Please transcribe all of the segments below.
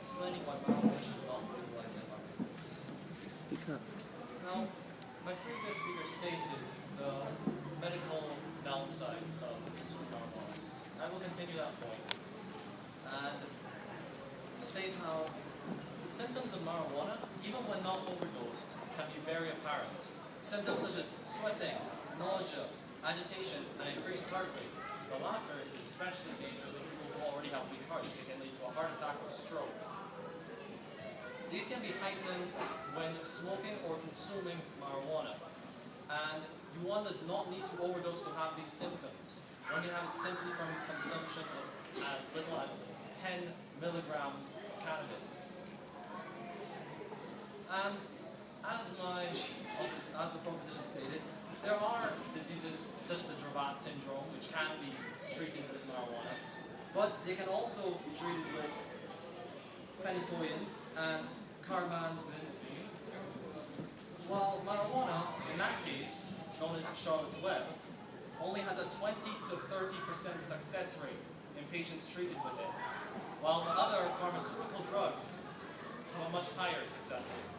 explaining why marijuana should not be legalized in Marruecos. Just speak up. Now, my previous speaker stated the medical downsides of consuming marijuana. I will continue that point and state how the symptoms of marijuana, even when not overdosed, can be very apparent. Symptoms such as sweating, nausea, agitation, and increased heart rate. The latter is especially dangerous in people who already have weak hearts. It can lead to a heart attack or stroke. These can be heightened when smoking or consuming marijuana. And one does not need to overdose to have these symptoms. One can have it simply from consumption of as little as 10 milligrams of cannabis. And as the proposition stated, there are diseases such as the Dravet syndrome, which can be treated with marijuana, but they can also be treated with phenytoin and carbamazepine. While marijuana, in that case, known as Charlotte's Web, only has a 20 to 30% success rate in patients treated with it, while the other pharmaceutical drugs have a much higher success rate.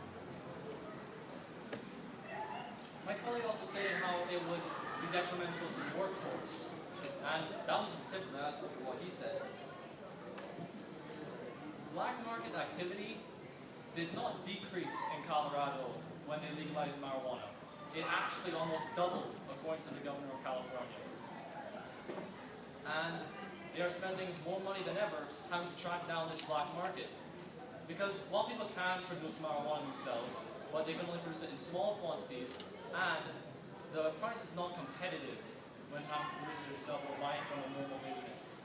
My colleague also stated how it would be detrimental to the workforce, and that was the tip of the aspect of what he said. Black market activity did not decrease in Colorado when they legalized marijuana. It actually almost doubled, according to the governor of California. And they are spending more money than ever having to track down this black market. Because while people can produce marijuana themselves, but they can only produce it in small quantities, and the price is not competitive when having to produce it yourself or buying from a normal business.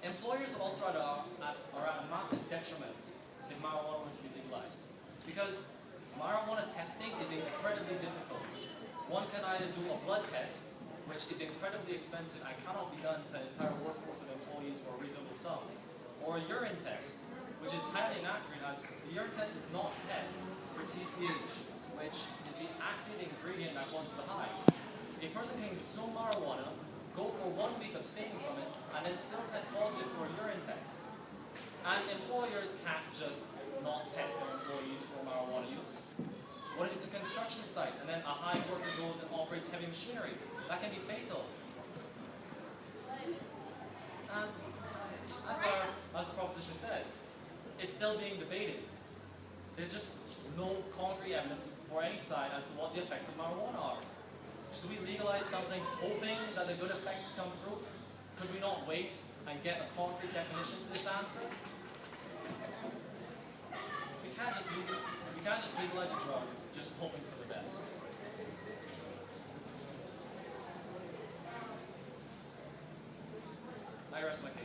Employers also are at a massive detriment if marijuana were to be legalized. Because marijuana testing is incredibly difficult. One can either do a blood test, which is incredibly expensive and cannot be done to an entire workforce of employees for a reasonable sum, or a urine test, which is highly inaccurate as the urine test is not a test for TCH, which is the active ingredient that causes the high. A person can consume marijuana, go for 1 week abstaining from it, and then still test positive for a urine test. And employers can't just not test their employees for marijuana use. What if it's a construction site and then a high worker goes and operates heavy machinery? That can be fatal. And as the proposition said, it's still being debated. There's just no concrete evidence for any side as to what the effects of marijuana are. Should we legalize something hoping that the good effects come through? Could we not wait and get a concrete definition to this answer? We can't just legalize a drug just hoping for the best. I rest my case.